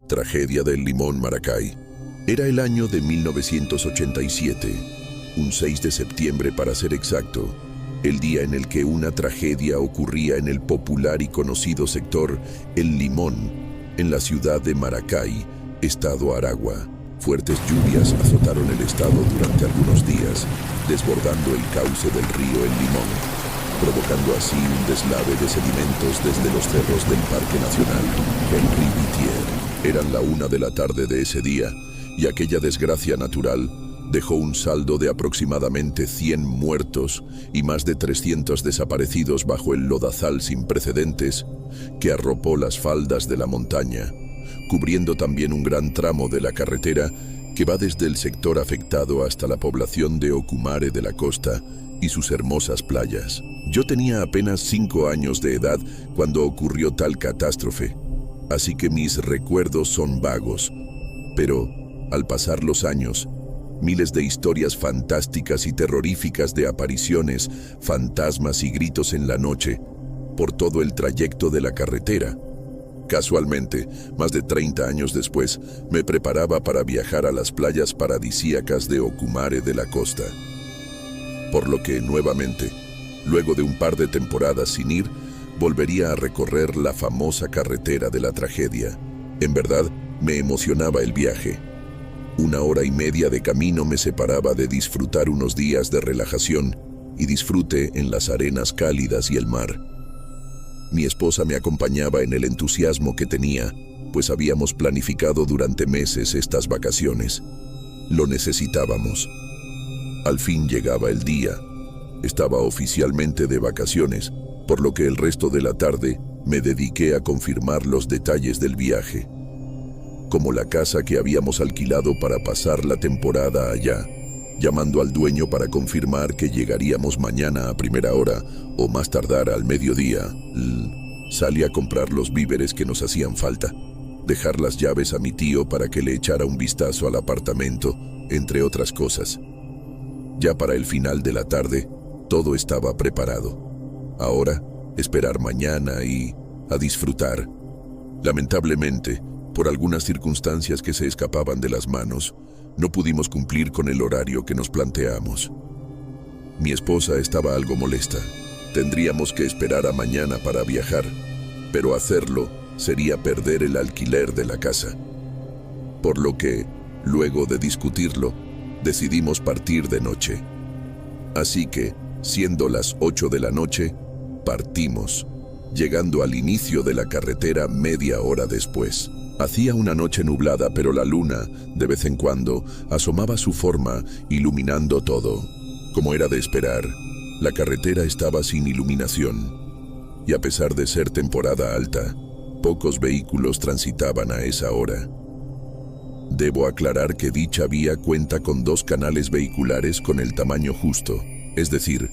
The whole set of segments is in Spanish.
Tragedia del Limón, Maracay. Era el año de 1987, un 6 de septiembre para ser exacto, el día en el que una tragedia ocurría en el popular y conocido sector El Limón, en la ciudad de Maracay, estado Aragua. Fuertes lluvias azotaron el estado durante algunos días, desbordando el cauce del río El Limón, provocando así un deslave de sedimentos desde los cerros del Parque Nacional Henri Pittier. Eran la 1 de la tarde de ese día, y aquella desgracia natural dejó un saldo de aproximadamente 100 muertos y más de 300 desaparecidos bajo el lodazal sin precedentes que arropó las faldas de la montaña, cubriendo también un gran tramo de la carretera que va desde el sector afectado hasta la población de Ocumare de la Costa y sus hermosas playas. Yo tenía apenas 5 años de edad cuando ocurrió tal catástrofe, así que mis recuerdos son vagos, pero al pasar los años, miles de historias fantásticas y terroríficas de apariciones, fantasmas y gritos en la noche por todo el trayecto de la carretera. Casualmente, más de 30 años después, me preparaba para viajar a las playas paradisíacas de Ocumare de la Costa. Por lo que, nuevamente, luego de un par de temporadas sin ir, volvería a recorrer la famosa carretera de la tragedia. En verdad, me emocionaba el viaje. 1 hora y media de camino me separaba de disfrutar unos días de relajación y disfrute en las arenas cálidas y el mar. Mi esposa me acompañaba en el entusiasmo que tenía, pues habíamos planificado durante meses estas vacaciones. Lo necesitábamos. Al fin llegaba el día. Estaba oficialmente de vacaciones, por lo que el resto de la tarde me dediqué a confirmar los detalles del viaje, como la casa que habíamos alquilado para pasar la temporada allá, llamando al dueño para confirmar que llegaríamos mañana a primera hora o más tardar al mediodía. Salí a comprar los víveres que nos hacían falta, dejar las llaves a mi tío para que le echara un vistazo al apartamento, entre otras cosas. Ya para el final de la tarde, todo estaba preparado. Ahora, esperar mañana y a disfrutar. Lamentablemente, por algunas circunstancias que se escapaban de las manos, no pudimos cumplir con el horario que nos planteamos. Mi esposa estaba algo molesta. Tendríamos que esperar a mañana para viajar, pero hacerlo sería perder el alquiler de la casa. Por lo que, luego de discutirlo, decidimos partir de noche. Así que, siendo las 8 de la noche, partimos, llegando al inicio de la carretera media hora después. Hacía una noche nublada, pero la luna, de vez en cuando, asomaba su forma, iluminando todo. Como era de esperar, la carretera estaba sin iluminación, y a pesar de ser temporada alta, pocos vehículos transitaban a esa hora. Debo aclarar que dicha vía cuenta con 2 canales vehiculares con el tamaño justo, es decir,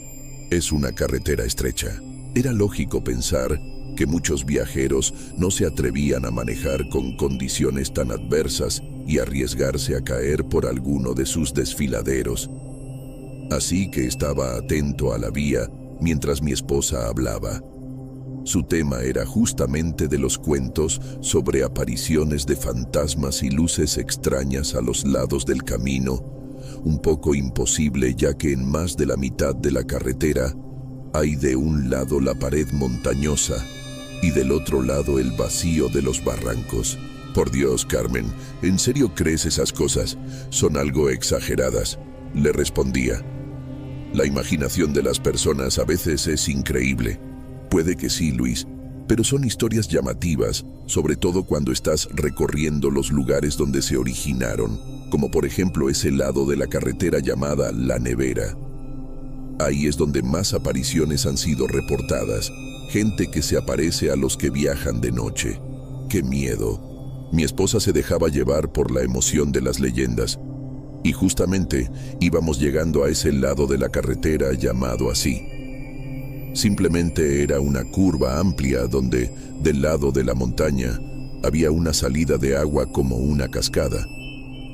es una carretera estrecha. Era lógico pensar que muchos viajeros no se atrevían a manejar con condiciones tan adversas y arriesgarse a caer por alguno de sus desfiladeros. Así que estaba atento a la vía mientras mi esposa hablaba. Su tema era justamente de los cuentos sobre apariciones de fantasmas y luces extrañas a los lados del camino, un poco imposible ya que en más de la mitad de la carretera hay de un lado la pared montañosa y del otro lado el vacío de los barrancos. Por Dios, Carmen, ¿en serio crees esas cosas? Son algo exageradas, le respondía. La imaginación de las personas a veces es increíble. Puede que sí, Luis, pero son historias llamativas, sobre todo cuando estás recorriendo los lugares donde se originaron, como por ejemplo ese lado de la carretera llamada La Nevera. Ahí es donde más apariciones han sido reportadas, gente que se aparece a los que viajan de noche. ¡Qué miedo! Mi esposa se dejaba llevar por la emoción de las leyendas, y justamente íbamos llegando a ese lado de la carretera llamado así. Simplemente era una curva amplia donde, del lado de la montaña, había una salida de agua como una cascada,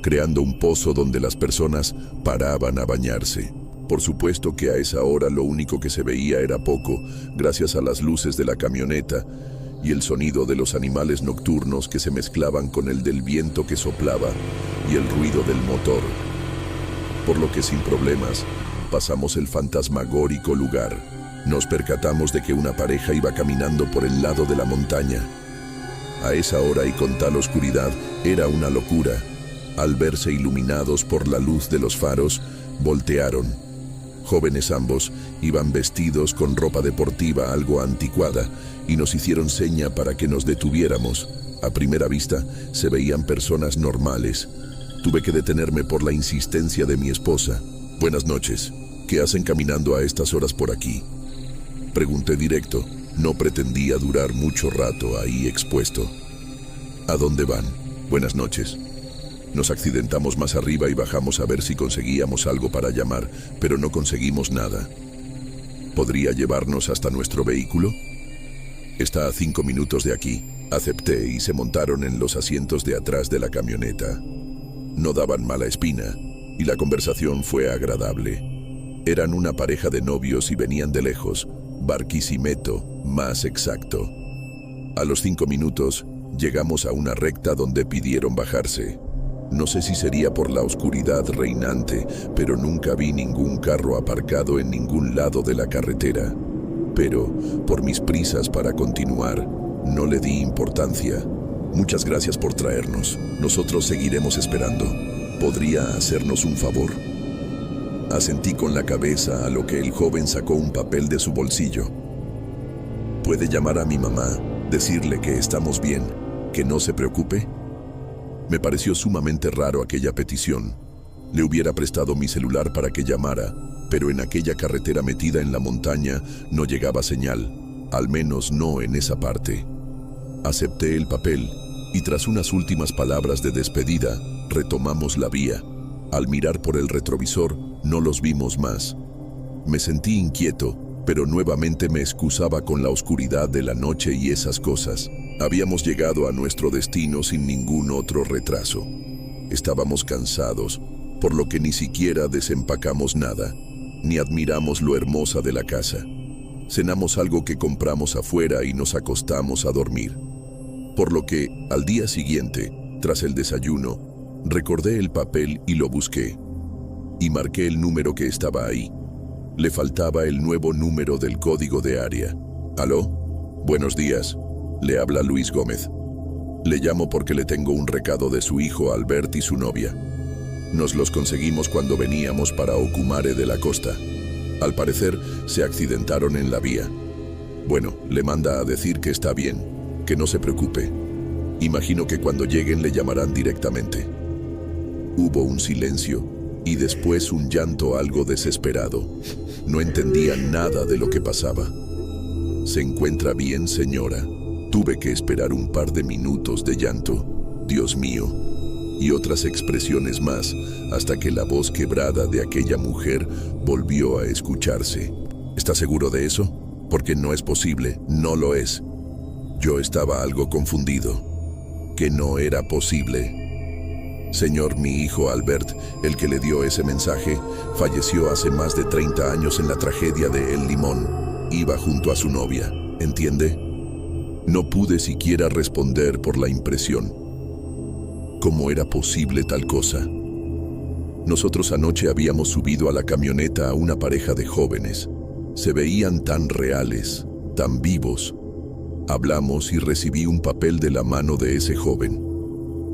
creando un pozo donde las personas paraban a bañarse. Por supuesto que a esa hora lo único que se veía era poco, gracias a las luces de la camioneta, y el sonido de los animales nocturnos que se mezclaban con el del viento que soplaba y el ruido del motor. Por lo que sin problemas pasamos el fantasmagórico lugar. Nos percatamos de que una pareja iba caminando por el lado de la montaña. A esa hora y con tal oscuridad era una locura. Al verse iluminados por la luz de los faros, voltearon. Jóvenes ambos, iban vestidos con ropa deportiva algo anticuada y nos hicieron seña para que nos detuviéramos. A primera vista, se veían personas normales. Tuve que detenerme por la insistencia de mi esposa. «Buenas noches. ¿Qué hacen caminando a estas horas por aquí?», pregunté directo. No pretendía durar mucho rato ahí expuesto. «¿A dónde van?». «Buenas noches. Nos accidentamos más arriba y bajamos a ver si conseguíamos algo para llamar, pero no conseguimos nada. ¿Podría llevarnos hasta nuestro vehículo?». «Está a 5 minutos de aquí», acepté y se montaron en los asientos de atrás de la camioneta. No daban mala espina y la conversación fue agradable. Eran una pareja de novios y venían de lejos, Barquisimeto, más exacto. A los 5 minutos llegamos a una recta donde pidieron bajarse. No sé si sería por la oscuridad reinante, pero nunca vi ningún carro aparcado en ningún lado de la carretera. Pero, por mis prisas para continuar, no le di importancia. «Muchas gracias por traernos. Nosotros seguiremos esperando. ¿Podría hacernos un favor?». Asentí con la cabeza, a lo que el joven sacó un papel de su bolsillo. «¿Puede llamar a mi mamá, decirle que estamos bien, que no se preocupe?». Me pareció sumamente raro aquella petición. Le hubiera prestado mi celular para que llamara, pero en aquella carretera metida en la montaña no llegaba señal, al menos no en esa parte. Acepté el papel y tras unas últimas palabras de despedida, retomamos la vía. Al mirar por el retrovisor, no los vimos más. Me sentí inquieto, pero nuevamente me excusaba con la oscuridad de la noche y esas cosas. Habíamos llegado a nuestro destino sin ningún otro retraso. Estábamos cansados, por lo que ni siquiera desempacamos nada, ni admiramos lo hermosa de la casa. Cenamos algo que compramos afuera y nos acostamos a dormir. Por lo que, al día siguiente, tras el desayuno, recordé el papel y lo busqué. Y marqué el número que estaba ahí. Le faltaba el nuevo número del código de área. «¿Aló? Buenos días. Le habla Luis Gómez. Le llamo porque le tengo un recado de su hijo Albert y su novia. Nos los conseguimos cuando veníamos para Ocumare de la Costa. Al parecer, se accidentaron en la vía. Bueno, le manda a decir que está bien, que no se preocupe. Imagino que cuando lleguen le llamarán directamente». Hubo un silencio y después un llanto algo desesperado. No entendía nada de lo que pasaba. «¿Se encuentra bien, señora?». Tuve que esperar un par de minutos de llanto. «Dios mío», y otras expresiones más, hasta que la voz quebrada de aquella mujer volvió a escucharse. «¿Está seguro de eso? Porque no es posible, no lo es». Yo estaba algo confundido. Que no era posible. «Señor, mi hijo Albert, el que le dio ese mensaje, falleció hace más de 30 años en la tragedia de El Limón. Iba junto a su novia, ¿entiende?». No pude siquiera responder por la impresión. ¿Cómo era posible tal cosa? Nosotros anoche habíamos subido a la camioneta a una pareja de jóvenes. Se veían tan reales, tan vivos. Hablamos y recibí un papel de la mano de ese joven.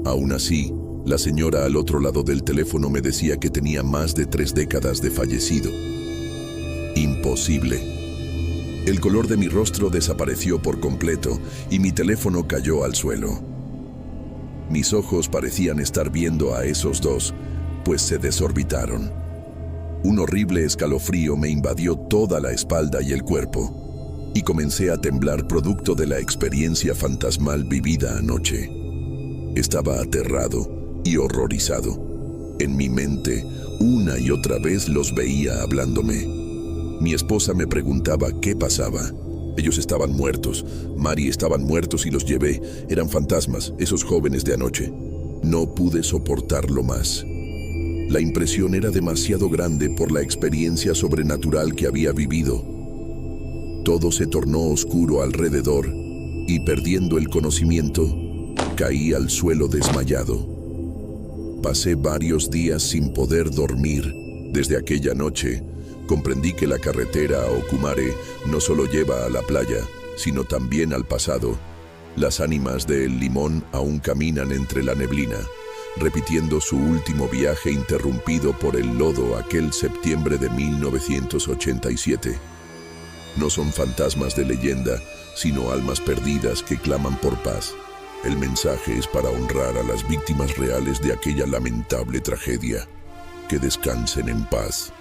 Aún así, la señora al otro lado del teléfono me decía que tenía más de 3 décadas de fallecido. Imposible. El color de mi rostro desapareció por completo y mi teléfono cayó al suelo. Mis ojos parecían estar viendo a esos dos, pues se desorbitaron. Un horrible escalofrío me invadió toda la espalda y el cuerpo, y comencé a temblar producto de la experiencia fantasmal vivida anoche. Estaba aterrado y horrorizado. En mi mente, una y otra vez los veía hablándome. Mi esposa me preguntaba qué pasaba. Ellos estaban muertos, Mari estaban muertos y los llevé. Eran fantasmas, esos jóvenes de anoche. No pude soportarlo más. La impresión era demasiado grande por la experiencia sobrenatural que había vivido. Todo se tornó oscuro alrededor y perdiendo el conocimiento, caí al suelo desmayado. Pasé varios días sin poder dormir. Desde aquella noche, comprendí que la carretera a Ocumare no solo lleva a la playa, sino también al pasado. Las ánimas de El Limón aún caminan entre la neblina, repitiendo su último viaje interrumpido por el lodo aquel septiembre de 1987. No son fantasmas de leyenda, sino almas perdidas que claman por paz. El mensaje es para honrar a las víctimas reales de aquella lamentable tragedia. Que descansen en paz.